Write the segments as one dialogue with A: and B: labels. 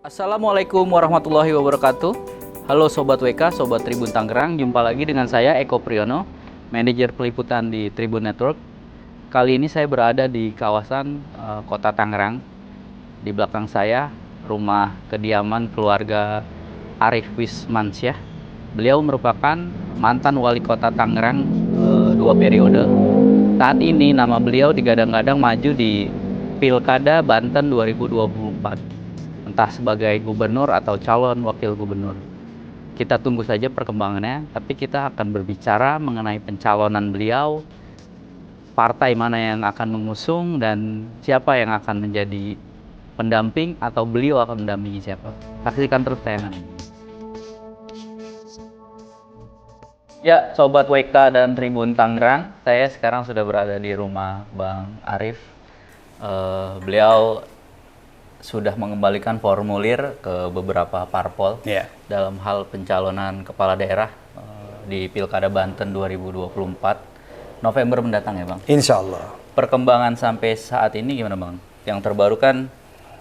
A: Assalamualaikum warahmatullahi wabarakatuh. Halo Sobat WK, Sobat Tribun Tangerang. Jumpa lagi dengan saya Eko Priyono, manajer peliputan di Tribun Network. Kali ini saya berada di kawasan kota Tangerang. Di belakang saya rumah kediaman keluarga Arief Wismansyah. Beliau merupakan mantan wali kota Tangerang 2 periode. Saat ini nama beliau digadang-gadang maju di Pilkada Banten 2024. Entah sebagai gubernur atau calon wakil gubernur. Kita tunggu saja perkembangannya, tapi kita akan berbicara mengenai pencalonan beliau, partai mana yang akan mengusung, dan siapa yang akan menjadi pendamping atau beliau akan mendampingi siapa. Saksikan terus tayangan ini. Ya, Sobat WK dan Tribun Tangerang, saya sekarang sudah berada di rumah Bang Arief. Beliau sudah mengembalikan formulir ke beberapa parpol dalam hal pencalonan kepala daerah di Pilkada Banten 2024 November mendatang ya Bang?
B: Insya Allah.
A: Perkembangan sampai saat ini gimana Bang? Yang terbaru kan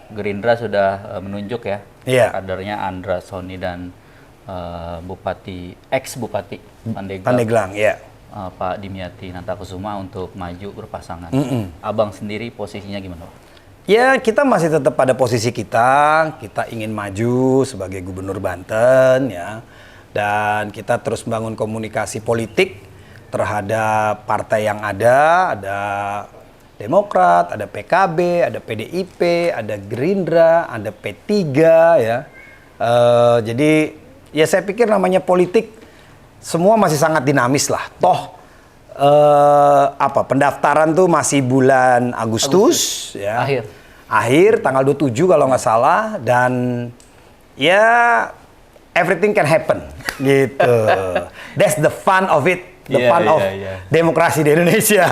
A: Gerindra sudah menunjuk ya kadernya Andra Soni dan ex-bupati Pandeglang Pak Dimyati Nantakusuma untuk maju berpasangan. Abang sendiri posisinya gimana Bang?
B: Ya, kita masih tetap pada posisi kita ingin maju sebagai gubernur Banten ya. Dan kita terus membangun komunikasi politik terhadap partai yang ada Demokrat, ada PKB, ada PDIP, ada Gerindra, ada P3 ya. Jadi ya saya pikir namanya politik semua masih sangat dinamis lah. Toh pendaftaran tuh masih bulan Agustus ya. Akhir tanggal 27 kalau nggak salah, dan ya everything can happen gitu. That's the fun of it, the fun of demokrasi di Indonesia.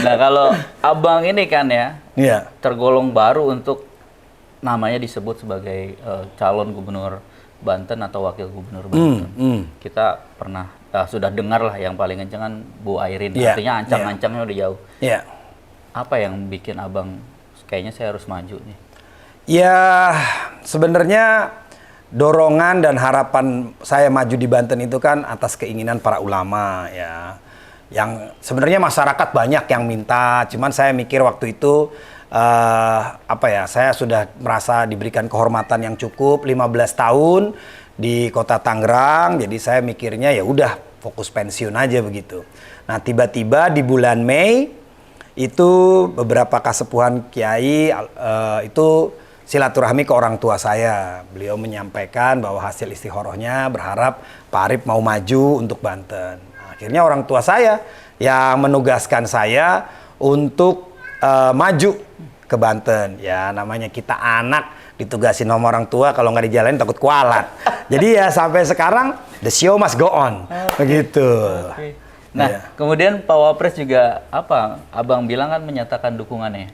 A: Nah, kalau Abang ini kan ya tergolong baru untuk namanya disebut sebagai calon gubernur Banten atau wakil gubernur Banten. Kita pernah sudah dengar lah yang paling kenceng kan Bu Airin, artinya ancang-ancangnya udah jauh. Apa yang bikin Abang kayaknya saya harus maju nih?
B: Ya, sebenarnya dorongan dan harapan saya maju di Banten itu kan atas keinginan para ulama ya. Yang sebenarnya masyarakat banyak yang minta, cuman saya mikir waktu itu saya sudah merasa diberikan kehormatan yang cukup 15 tahun di Kota Tangerang, jadi saya mikirnya ya udah fokus pensiun aja begitu. Nah, tiba-tiba di bulan Mei itu beberapa kasepuhan kiai itu silaturahmi ke orang tua saya. Beliau menyampaikan bahwa hasil istikharahnya berharap Pak Arief mau maju untuk Banten. Akhirnya orang tua saya yang menugaskan saya untuk maju ke Banten. Ya namanya kita anak ditugasin sama orang tua, kalau nggak dijalanin takut kualat. Jadi ya sampai sekarang the show must go on. Begitu.
A: Nah, kemudian Pak Wapres juga Abang bilang kan menyatakan dukungannya?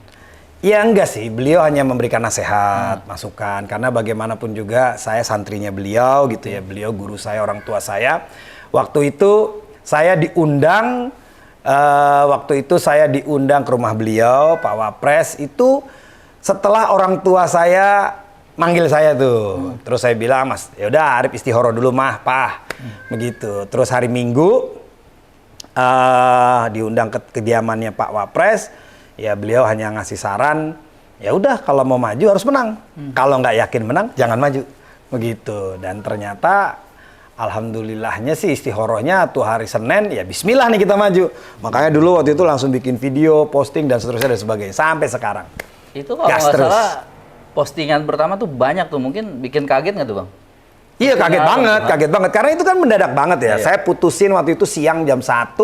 B: Ya enggak sih, beliau hanya memberikan nasihat, masukan, karena bagaimanapun juga saya santrinya beliau gitu ya, beliau guru saya, orang tua saya. Waktu itu saya diundang ke rumah beliau, Pak Wapres itu setelah orang tua saya manggil saya tuh. Terus saya bilang, Mas, yaudah Arief istihoroh dulu mah, Pak. Begitu. Terus hari Minggu diundang ke kediamannya Pak Wapres, ya beliau hanya ngasih saran, ya udah kalau mau maju harus menang, kalau nggak yakin menang jangan maju, begitu. Dan ternyata alhamdulillahnya sih istihorohnya tuh hari Senin, ya Bismillah nih kita maju. Makanya dulu waktu itu langsung bikin video, posting dan seterusnya dan sebagainya sampai sekarang.
A: Itu kalau nggak salah postingan pertama tuh banyak tuh, mungkin bikin kaget nggak tuh Bang?
B: Iya kaget banget, karena itu kan mendadak banget ya. Saya putusin waktu itu siang jam 1,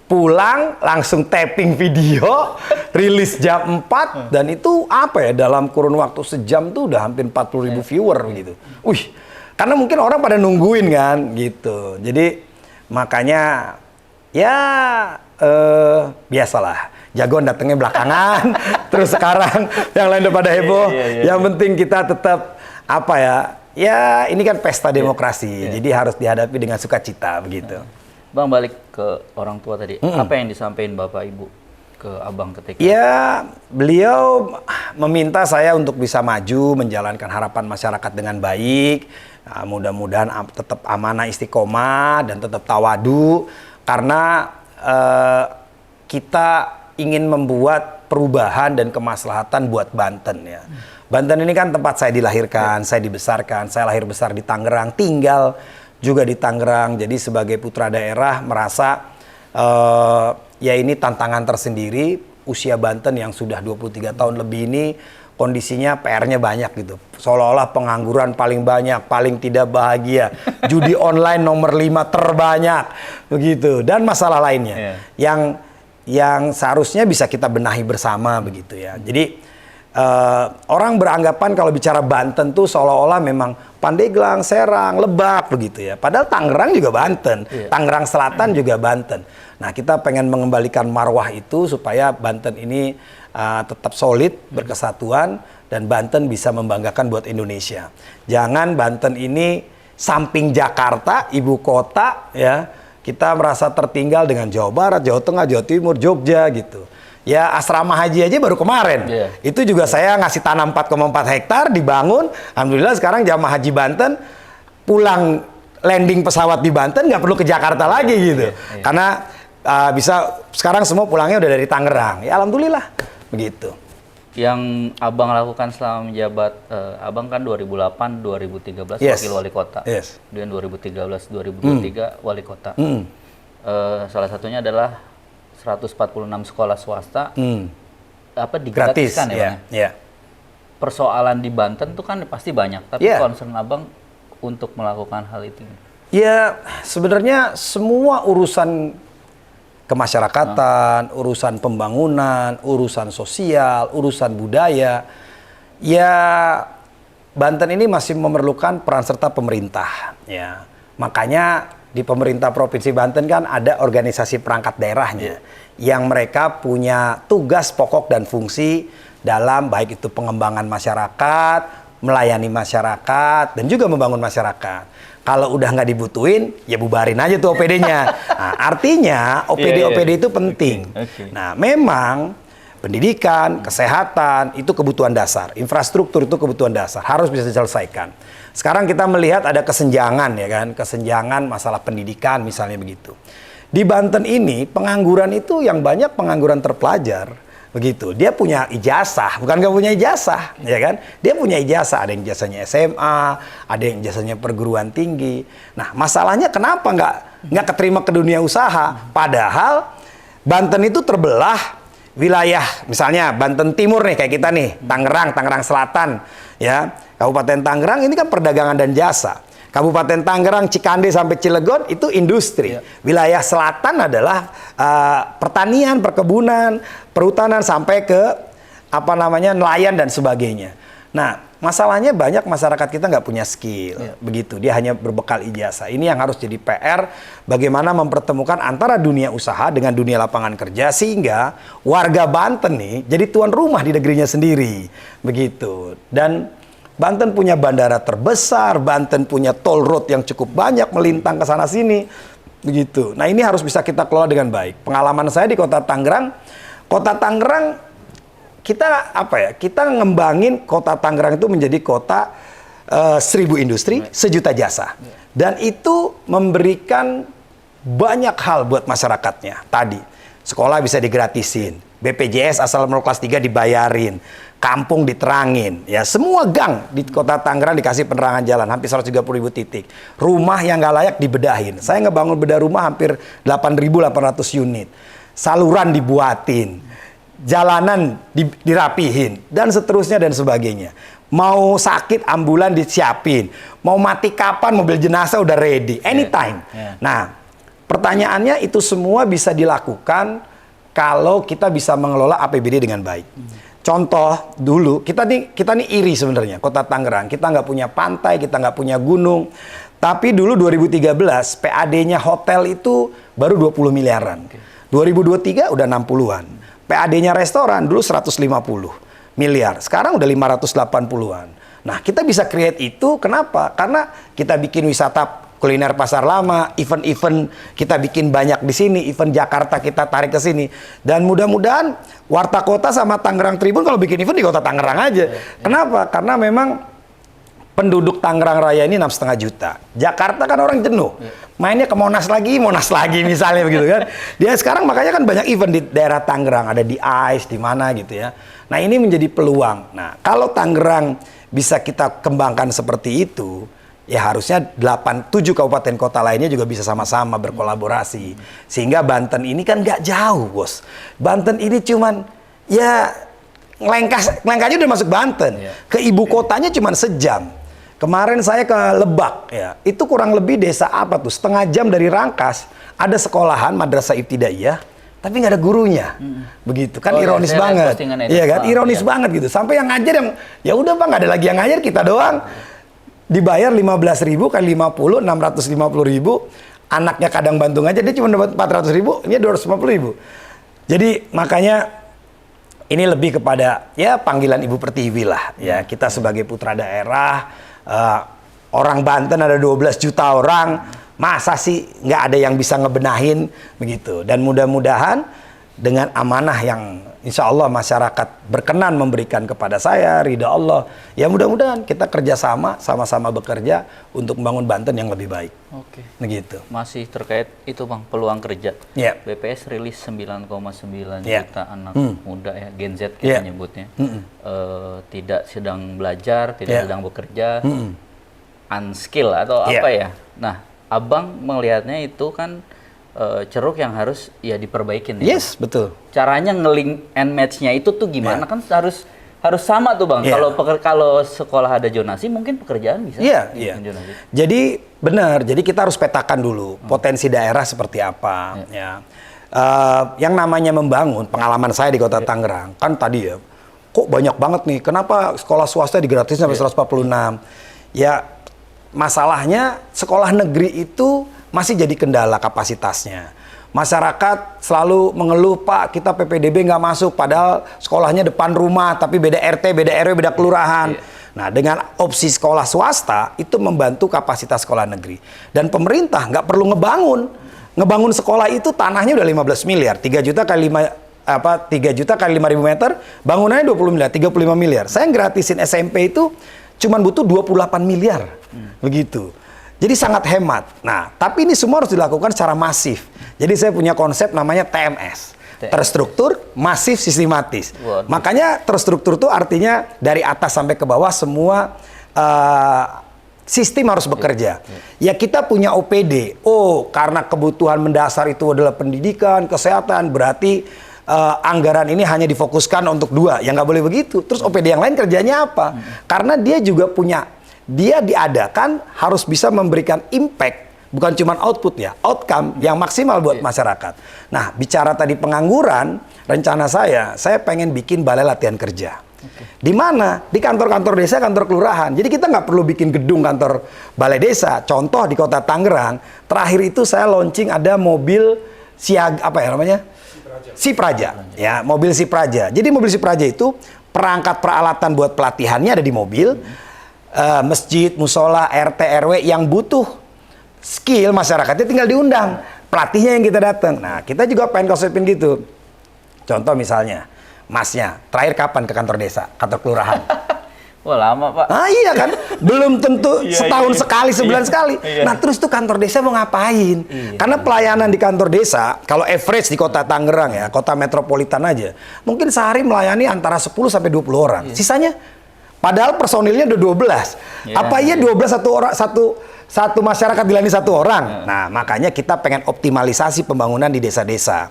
B: pulang langsung tapping video, rilis jam 4, dan itu dalam kurun waktu sejam tuh udah hampir 40.000 viewer gitu. Wih, karena mungkin orang pada nungguin kan gitu. Jadi makanya ya biasalah, jagoan datangnya belakangan, terus sekarang yang lain udah pada heboh. Yang penting kita tetap ya ini kan pesta demokrasi, jadi harus dihadapi dengan sukacita begitu.
A: Bang, balik ke orang tua tadi, apa yang disampaikan Bapak Ibu? ke Abang ketika?
B: Ya, beliau meminta saya untuk bisa maju, menjalankan harapan masyarakat dengan baik. Nah, mudah-mudahan tetap amanah istiqomah dan tetap tawadu. Karena kita ingin membuat perubahan dan kemaslahatan buat Banten ya. Banten ini kan tempat saya dilahirkan, saya dibesarkan, saya lahir besar di Tangerang, tinggal juga di Tangerang. Jadi sebagai putra daerah merasa ya ini tantangan tersendiri. Usia Banten yang sudah 23 tahun lebih ini kondisinya PR-nya banyak gitu. Seolah-olah pengangguran paling banyak, paling tidak bahagia. Judi online nomor 5 terbanyak begitu, dan masalah lainnya yang seharusnya bisa kita benahi bersama begitu ya. Jadi orang beranggapan kalau bicara Banten tuh seolah-olah memang Pandeglang, Serang, Lebak begitu ya. Padahal Tangerang juga Banten, Tangerang Selatan juga Banten. Nah, kita pengen mengembalikan marwah itu supaya Banten ini tetap solid, berkesatuan, dan Banten bisa membanggakan buat Indonesia. Jangan Banten ini samping Jakarta, ibu kota ya, kita merasa tertinggal dengan Jawa Barat, Jawa Tengah, Jawa Timur, Jogja gitu. Ya, asrama haji aja baru kemarin. Itu juga saya ngasih tanah 4,4 hektar dibangun. Alhamdulillah sekarang jamaah haji Banten pulang landing pesawat di Banten nggak perlu ke Jakarta lagi gitu. Karena bisa sekarang semua pulangnya udah dari Tangerang. Ya alhamdulillah begitu.
A: Yang Abang lakukan selama menjabat, Abang kan 2008 2013 wakil wali kota. Kemudian 2013 2023 wali kota. Salah satunya adalah 146 sekolah swasta digratiskan ya. Persoalan di Banten tuh kan pasti banyak, tapi concern Abang untuk melakukan hal itu.
B: Ya, sebenarnya semua urusan kemasyarakatan, urusan pembangunan, urusan sosial, urusan budaya, ya Banten ini masih memerlukan peran serta pemerintah. Ya, makanya di pemerintah Provinsi Banten kan ada organisasi perangkat daerahnya yang mereka punya tugas pokok dan fungsi dalam baik itu pengembangan masyarakat, melayani masyarakat, dan juga membangun masyarakat. Kalau udah nggak dibutuhin, ya bubarin aja tuh OPD-nya. Nah, artinya OPD itu penting. Nah, memang pendidikan, kesehatan itu kebutuhan dasar, infrastruktur itu kebutuhan dasar, harus bisa diselesaikan. Sekarang kita melihat ada kesenjangan ya kan, kesenjangan masalah pendidikan misalnya begitu. Di Banten ini pengangguran itu yang banyak pengangguran terpelajar begitu. Dia punya ijazah, bukan nggak punya ijazah ya kan? Dia punya ijazah, ada yang ijazahnya SMA, ada yang ijazahnya perguruan tinggi. Nah, masalahnya kenapa nggak keterima ke dunia usaha? Padahal Banten itu terbelah wilayah, misalnya Banten Timur nih kayak kita nih, Tangerang Selatan ya. Kabupaten Tangerang ini kan perdagangan dan jasa. Kabupaten Tangerang, Cikande sampai Cilegon itu industri. Wilayah selatan adalah pertanian, perkebunan, perhutanan sampai ke nelayan dan sebagainya. Nah, masalahnya banyak masyarakat kita nggak punya skill, begitu. Dia hanya berbekal ijazah. Ini yang harus jadi PR, bagaimana mempertemukan antara dunia usaha dengan dunia lapangan kerja sehingga warga Banten nih jadi tuan rumah di negerinya sendiri, begitu. Dan Banten punya bandara terbesar, Banten punya toll road yang cukup banyak melintang ke sana sini, begitu. Nah, ini harus bisa kita kelola dengan baik. Pengalaman saya di Kota Tangerang kita ngembangin Kota Tangerang itu menjadi kota 1000 industri, 1.000.000 jasa. Dan itu memberikan banyak hal buat masyarakatnya. Tadi, sekolah bisa digratisin, BPJS asal menurut kelas 3 dibayarin, kampung diterangin, ya semua gang di Kota Tangerang dikasih penerangan jalan, hampir 130.000 titik. Rumah yang nggak layak dibedahin. Saya ngebangun bedah rumah hampir 8.800 unit. Saluran dibuatin, jalanan dirapihin, dan seterusnya dan sebagainya. Mau sakit ambulan disiapin, mau mati kapan mobil jenazah udah ready, anytime. Nah, pertanyaannya itu semua bisa dilakukan kalau kita bisa mengelola APBD dengan baik. Contoh dulu, kita nih iri sebenarnya Kota Tangerang. Kita nggak punya pantai, kita nggak punya gunung. Tapi dulu 2013 PAD-nya hotel itu baru 20 miliaran. 2023 udah 60-an. PAD-nya restoran dulu 150 miliar. Sekarang udah 580-an. Nah, kita bisa create itu kenapa? Karena kita bikin wisata kuliner pasar lama, event-event kita bikin banyak di sini, event Jakarta kita tarik ke sini. Dan mudah-mudahan Warta Kota sama Tangerang Tribun kalau bikin event di Kota Tangerang aja. Kenapa? Karena memang penduduk Tangerang Raya ini 6,5 juta. Jakarta kan orang jenuh. Mainnya ke Monas lagi misalnya begitu kan. Dia sekarang makanya kan banyak event di daerah Tangerang, ada di ICE, di mana gitu ya. Nah, ini menjadi peluang. Nah, kalau Tangerang bisa kita kembangkan seperti itu, ya harusnya 7 kabupaten kota lainnya juga bisa sama-sama berkolaborasi. Sehingga Banten ini kan nggak jauh, Bos. Banten ini cuman ya ngelengkahnya udah masuk Banten. Ke ibu kotanya cuman sejam. Kemarin saya ke Lebak, ya, itu kurang lebih desa apa tuh, setengah jam dari Rangkas, ada sekolahan Madrasah Ibtidaiyah, tapi nggak ada gurunya, begitu kan ironis banget, iya kan, ironis banget gitu, sampai yang ngajar yang, ya udah Pak, nggak ada lagi yang ngajar, kita doang, dibayar 15.000 kali 50, 650.000, anaknya kadang bantu ngajar, dia cuma dapat 400.000, ini 250.000, jadi makanya ini lebih kepada ya panggilan Ibu Pertiwi lah, ya kita sebagai putra daerah. Orang Banten ada 12 juta orang, masa sih nggak ada yang bisa ngebenahin begitu. Dan mudah-mudahan dengan amanah yang insya Allah masyarakat berkenan memberikan kepada saya, ridha Allah, ya mudah-mudahan kita kerjasama, sama-sama bekerja untuk membangun Banten yang lebih baik.
A: Oke.
B: Begitu.
A: Masih terkait itu Bang, peluang kerja. BPS rilis 9,9 juta anak muda ya, Gen Z kita nyebutnya. Tidak sedang belajar, tidak sedang bekerja, unskill atau apa ya. Nah, Abang melihatnya itu kan ceruk yang harus ya diperbaikin.
B: Yes, betul.
A: Caranya nge-link and match-nya itu tuh gimana? Kan harus sama tuh Bang. Kalau sekolah ada zonasi, mungkin pekerjaan bisa. Zonasi.
B: Jadi benar. Jadi kita harus petakan dulu potensi daerah seperti apa. Ya. Yang namanya membangun, pengalaman saya di Kota Tangerang kan tadi ya, kok banyak banget nih. Kenapa sekolah swasta digratisin sampai 146? Ya masalahnya sekolah negeri itu masih jadi kendala kapasitasnya. Masyarakat selalu mengeluh, Pak, kita PPDB nggak masuk, padahal sekolahnya depan rumah, tapi beda RT, beda RW, beda kelurahan. Nah, dengan opsi sekolah swasta, itu membantu kapasitas sekolah negeri. Dan pemerintah nggak perlu ngebangun sekolah itu tanahnya udah 15 miliar, 3 juta kali 5.000 meter, bangunannya 20 miliar, 35 miliar. Saya gratisin SMP itu cuman butuh 28 miliar, begitu. Jadi sangat hemat. Nah, tapi ini semua harus dilakukan secara masif. Jadi saya punya konsep namanya TMS. Terstruktur, masif, sistematis. Makanya terstruktur itu artinya dari atas sampai ke bawah semua sistem harus bekerja. Ya kita punya OPD. Oh, karena kebutuhan mendasar itu adalah pendidikan, kesehatan, berarti anggaran ini hanya difokuskan untuk 2. Ya nggak boleh begitu. Terus OPD yang lain kerjanya apa? Karena dia juga punya, dia diadakan harus bisa memberikan impact, bukan cuma output ya, outcome yang maksimal buat masyarakat. Nah, bicara tadi pengangguran, rencana saya pengen bikin balai latihan kerja. Di mana? Di kantor-kantor desa, kantor kelurahan. Jadi kita nggak perlu bikin gedung kantor balai desa. Contoh di Kota Tangerang, terakhir itu saya launching ada mobil siaga, apa ya namanya? Sipraja. Ya, mobil Sipraja. Jadi mobil Sipraja itu perangkat peralatan buat pelatihannya ada di mobil. Masjid, musola, RT, RW yang butuh skill masyarakatnya tinggal diundang. Pelatihnya yang kita datang. Nah, kita juga pengen konsepin gitu. Contoh misalnya, Masnya, terakhir kapan ke kantor desa, kantor kelurahan?
A: Wah, lama Pak.
B: Ah iya kan, belum tentu setahun sekali, sebulan sekali. Nah terus tuh kantor desa mau ngapain? Karena pelayanan di kantor desa, kalau average di Kota Tangerang ya, kota metropolitan aja, mungkin sehari melayani antara 10 sampai 20 orang. Sisanya, padahal personilnya udah 12. Apa iya 12 satu orang, satu masyarakat dilayani 1 orang? Nah makanya kita pengen optimalisasi pembangunan di desa-desa.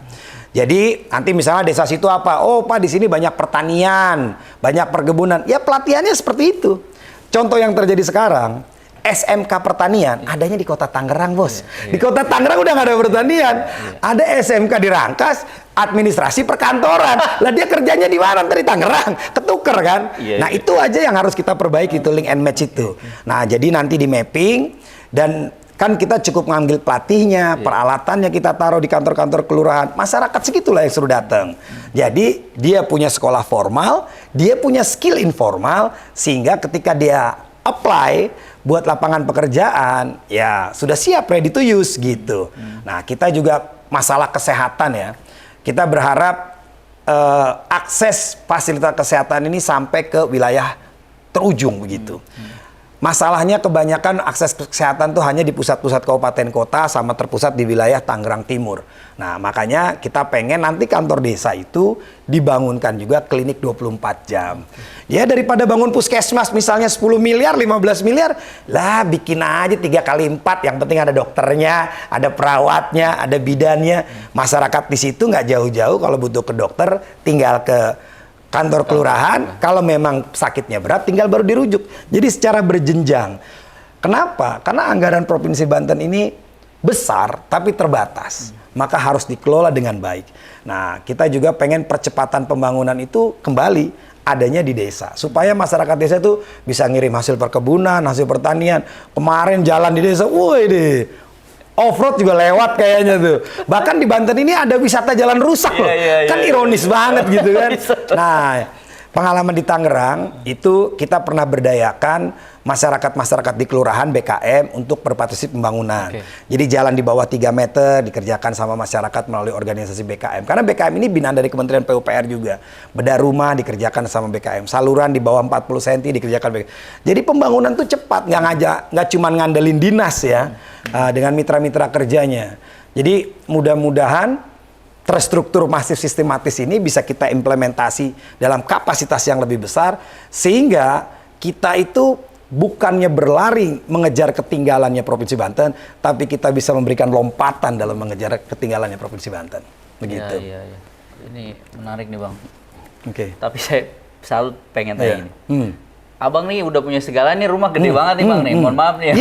B: Jadi nanti misalnya desa situ apa? Oh Pak, di sini banyak pertanian, banyak perkebunan. Ya pelatihannya seperti itu. Contoh yang terjadi sekarang, SMK pertanian adanya di Kota Tangerang, Bos. Di Kota Tangerang udah nggak ada pertanian. Ada SMK di Rangkas, administrasi perkantoran. Lah dia kerjanya di mana? Dari Tangerang, ketuker kan? Nah itu aja yang harus kita perbaiki, itu link and match itu. Nah jadi nanti di mapping dan kan kita cukup ngambil pelatihnya, peralatannya kita taruh di kantor-kantor kelurahan. Masyarakat segitulah yang suruh datang. Jadi dia punya sekolah formal, dia punya skill informal, sehingga ketika dia apply buat lapangan pekerjaan, ya sudah siap ready to use gitu. Nah, kita juga masalah kesehatan ya. Kita berharap akses fasilitas kesehatan ini sampai ke wilayah terujung begitu. Masalahnya kebanyakan akses kesehatan tuh hanya di pusat-pusat kabupaten kota sama terpusat di wilayah Tangerang Timur. Nah, makanya kita pengen nanti kantor desa itu dibangunkan juga klinik 24 jam. Ya daripada bangun puskesmas misalnya 10 miliar, 15 miliar, lah bikin aja 3 kali 4. Yang penting ada dokternya, ada perawatnya, ada bidannya. Masyarakat di situ nggak jauh-jauh kalau butuh ke dokter tinggal ke kantor kelurahan, kalau memang sakitnya berat tinggal baru dirujuk. Jadi secara berjenjang. Kenapa? Karena anggaran Provinsi Banten ini besar tapi terbatas. Maka harus dikelola dengan baik. Nah, kita juga pengen percepatan pembangunan itu kembali adanya di desa. Supaya masyarakat desa itu bisa ngirim hasil perkebunan, hasil pertanian. Kemarin jalan di desa, woi deh. Off-road juga lewat kayaknya tuh. Bahkan di Banten ini ada wisata jalan rusak loh. Kan ironis banget gitu kan. Nah, pengalaman di Tangerang itu kita pernah berdayakan masyarakat-masyarakat di kelurahan BKM untuk berpartisipasi pembangunan. Jadi jalan di bawah 3 meter dikerjakan sama masyarakat melalui organisasi BKM. Karena BKM ini binaan dari Kementerian PUPR juga. Bedah rumah dikerjakan sama BKM. Saluran di bawah 40 cm dikerjakan BKM. Jadi pembangunan tuh cepat, nggak cuma ngandelin dinas ya. Dengan mitra-mitra kerjanya. Jadi mudah-mudahan terstruktur masif sistematis ini bisa kita implementasi dalam kapasitas yang lebih besar sehingga kita itu bukannya berlari mengejar ketinggalannya Provinsi Banten, tapi kita bisa memberikan lompatan dalam mengejar ketinggalannya Provinsi Banten. Begitu.
A: Iya. Ini menarik nih Bang.
B: Oke.
A: Tapi saya selalu pengen tanya ini. Abang nih udah punya segala nih, rumah gede banget nih Bang nih. Mohon maaf nih.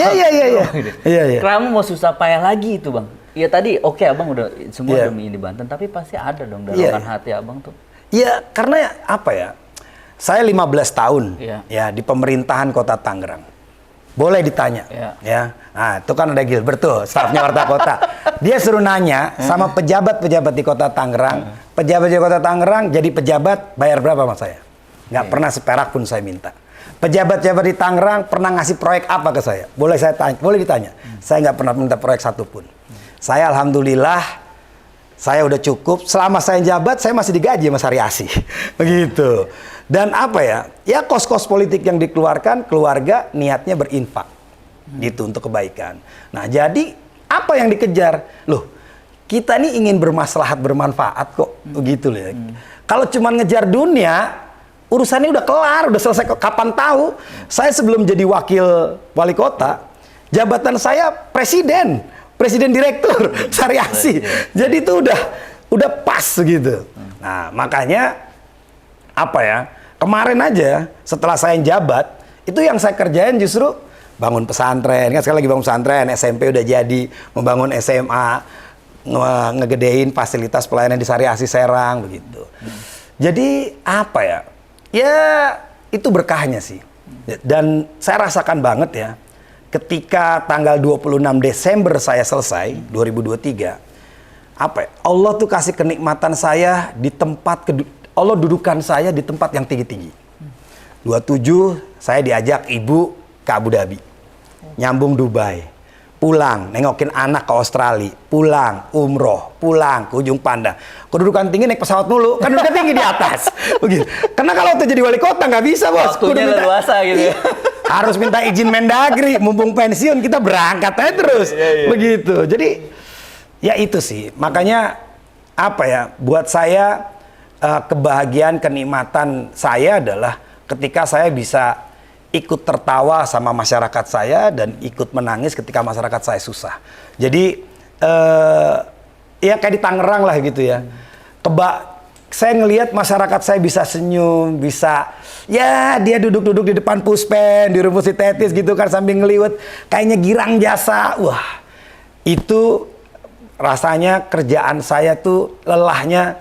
B: Iya.
A: Kenapa mau susah payah lagi itu Bang? Iya tadi oke Abang udah semua demi di Banten, tapi pasti ada dong dalam hati Abang tuh. Iya,
B: karena apa ya? Saya 15 tahun ya di pemerintahan Kota Tangerang. Boleh ditanya ya. Nah, itu kan ada Gilbert tuh, stafnya Warta Kota. Dia suruh nanya sama pejabat-pejabat di Kota Tangerang. Pejabat di Kota Tangerang jadi pejabat bayar berapa sama saya? Nggak pernah seperak pun saya minta. Pejabat-pejabat di Tangerang pernah ngasih proyek apa ke saya? Boleh saya tanya, boleh ditanya. Saya nggak pernah minta proyek satupun. Saya alhamdulillah, saya udah cukup. Selama saya jabat, saya masih digaji sama Sariasi. Begitu. Dan apa ya? Ya kos-kos politik yang dikeluarkan, keluarga niatnya berinfak. Gitu untuk kebaikan. Nah jadi apa yang dikejar? Loh, kita ini ingin bermaslahat, bermanfaat kok. Begitu loh ya. Kalau cuma ngejar dunia, urusannya udah kelar, udah selesai. Kapan tahu? Saya sebelum jadi wakil wali kota, jabatan saya presiden direktur Sariasi. Jadi itu udah pas gitu. Nah, makanya apa ya? Kemarin aja setelah saya jabat, itu yang saya kerjain justru bangun pesantren. Kan sekali lagi bangun pesantren, SMP udah jadi, membangun SMA, ngegedein fasilitas pelayanan di Sariasi Serang begitu. Jadi apa ya? Ya itu berkahnya sih. Dan saya rasakan banget ya ketika tanggal 26 Desember saya selesai 2023. Apa ya? Allah tuh kasih kenikmatan saya di tempat Allah dudukan saya di tempat yang tinggi-tinggi. 27 saya diajak ibu ke Abu Dhabi. Nyambung Dubai. Pulang, nengokin anak ke Australia, pulang, umroh, pulang ke ujung pandang. Kedudukan tinggi naik pesawat mulu, kan udah tinggi di atas. Begitu. Karena kalau tuh jadi wali kota nggak bisa bos.
A: Waktunya leluasa gitu.
B: Iya. Harus minta izin Mendagri, mumpung pensiun kita berangkat aja terus. Begitu. Jadi ya itu sih. Makanya apa ya? Buat saya kebahagiaan, kenikmatan saya adalah ketika saya bisa ikut tertawa sama masyarakat saya dan ikut menangis ketika masyarakat saya susah. Jadi ya kayak di Tangerang lah gitu ya. Saya ngelihat masyarakat saya bisa senyum, bisa ya dia duduk-duduk di depan puspen, di rumput sintetis gitu kan sambil ngeliwet kayaknya girang jasa. Wah, itu rasanya kerjaan saya tuh lelahnya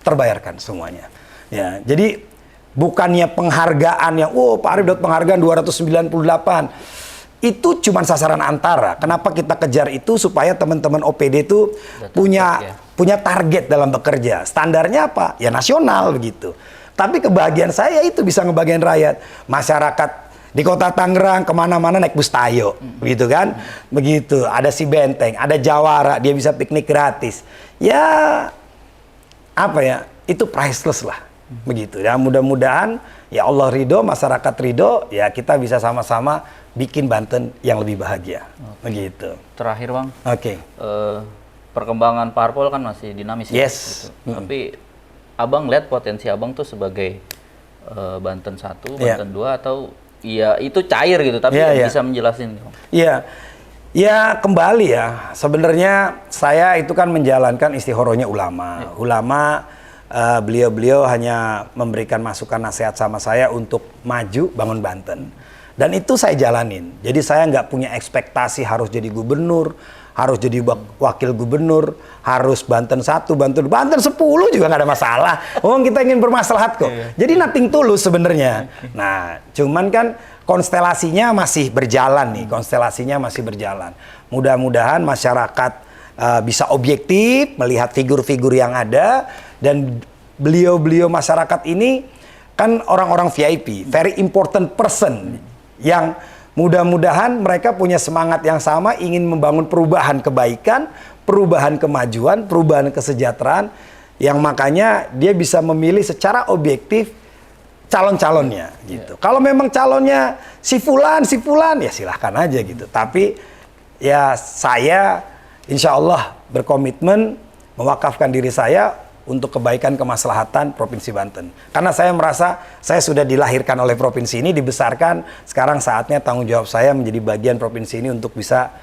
B: terbayarkan semuanya. Ya, jadi bukannya penghargaan yang, Pak Arief dapat penghargaan 298. Itu cuma sasaran antara. Kenapa kita kejar itu? Supaya teman-teman OPD itu punya target dalam bekerja. Standarnya apa? Ya nasional begitu. Tapi kebahagiaan saya itu bisa ngebagian rakyat. Masyarakat Di kota Tangerang kemana-mana naik bus Tayo, begitu kan? Begitu. Ada si Benteng, ada Jawara, dia bisa piknik gratis. Ya, apa ya? Itu priceless lah, begitu. Ya mudah-mudahan ya Allah ridho, masyarakat ridho, ya kita bisa sama-sama bikin Banten yang lebih bahagia, begitu.
A: Terakhir Bang,
B: Oke.
A: perkembangan parpol kan masih dinamis ya,
B: Yes.
A: gitu. Tapi Abang lihat potensi Abang tuh sebagai Banten 1, Banten 2 atau ya itu cair gitu, tapi bisa menjelasin.
B: Iya, ya kembali ya. Sebenarnya saya itu kan menjalankan istihorohnya ulama. Ulama beliau-beliau hanya memberikan masukan nasihat sama saya untuk maju bangun Banten. Dan itu saya jalanin. Jadi saya nggak punya ekspektasi harus jadi gubernur, harus jadi wakil gubernur, harus Banten 1, Banten 10 juga nggak ada masalah. Oh, kita ingin bermaslahat kok. Jadi nothing tulus sebenarnya. Nah, cuman kan konstelasinya masih berjalan nih, Mudah-mudahan masyarakat bisa objektif melihat figur-figur yang ada, dan beliau-beliau masyarakat ini kan orang-orang VIP, very important person, yang mudah-mudahan mereka punya semangat yang sama, ingin membangun perubahan kebaikan, perubahan kemajuan, perubahan kesejahteraan, yang makanya dia bisa memilih secara objektif calon-calonnya gitu. Kalau memang calonnya si fulan ya silahkan aja gitu. Tapi ya saya insya Allah berkomitmen mewakafkan diri saya untuk kebaikan kemaslahatan Provinsi Banten. Karena saya merasa saya sudah dilahirkan oleh provinsi ini, dibesarkan. Sekarang saatnya tanggung jawab saya menjadi bagian provinsi ini untuk bisa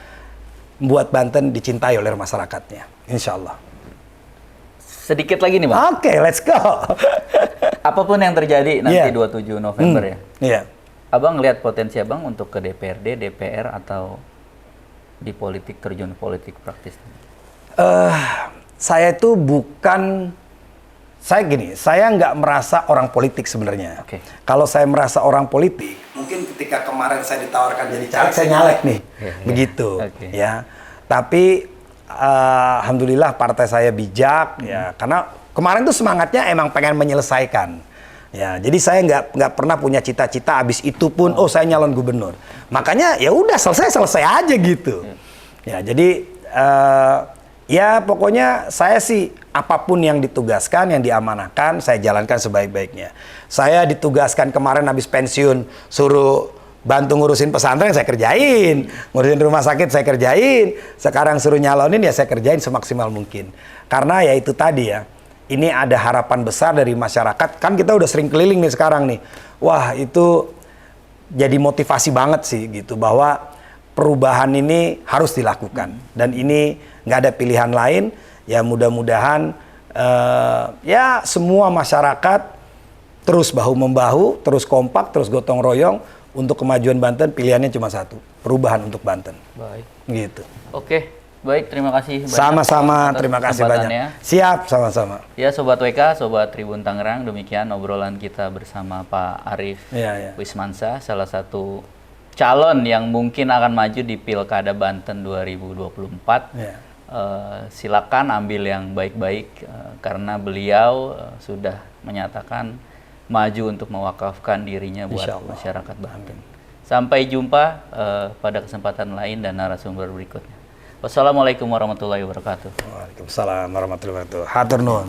B: membuat Banten dicintai oleh masyarakatnya. Insya Allah.
A: Sedikit lagi nih Bang.
B: Oke, let's go.
A: Apapun yang terjadi nanti 27 November ya.
B: Iya.
A: Abang lihat potensi Abang untuk ke DPRD, DPR atau di politik, terjun politik praktis?
B: Saya itu saya nggak merasa orang politik sebenarnya. Kalau saya merasa orang politik, mungkin ketika kemarin saya ditawarkan jadi caleg, saya nyalek nih, begitu. Ya. Tapi alhamdulillah partai saya bijak, ya, karena kemarin tuh semangatnya emang pengen menyelesaikan. Ya, jadi saya nggak pernah punya cita-cita abis itu pun, saya nyalon gubernur. Makanya ya udah selesai aja gitu. Ya, jadi ya pokoknya saya sih apapun yang ditugaskan, yang diamanahkan, saya jalankan sebaik-baiknya. Saya ditugaskan kemarin habis pensiun, suruh bantu ngurusin pesantren, saya kerjain. Ngurusin rumah sakit, saya kerjain. Sekarang suruh nyalonin, ya saya kerjain semaksimal mungkin. Karena ya itu tadi ya, ini ada harapan besar dari masyarakat. Kan kita udah sering keliling nih sekarang nih. Wah, itu jadi motivasi banget sih gitu, bahwa perubahan ini harus dilakukan. Dan ini nggak ada pilihan lain. Ya mudah-mudahan ya semua masyarakat terus bahu-membahu, terus kompak, terus gotong royong untuk kemajuan Banten. Pilihannya cuma satu, perubahan untuk Banten.
A: Baik.
B: Gitu.
A: Oke, baik, terima kasih banyak.
B: Sama-sama, terima kasih banyak. Siap, sama-sama.
A: Ya Sobat WK, Sobat Tribun Tangerang, demikian obrolan kita bersama Pak Arief Wismansyah, salah satu calon yang mungkin akan maju di Pilkada Banten 2024. Silakan ambil yang baik-baik, karena beliau sudah menyatakan maju untuk mewakafkan dirinya buat masyarakat Banten. Sampai jumpa pada kesempatan lain dan narasumber berikutnya. Wassalamualaikum warahmatullahi wabarakatuh.
B: Waalaikumsalam warahmatullahi wabarakatuh. Hatur nuhun.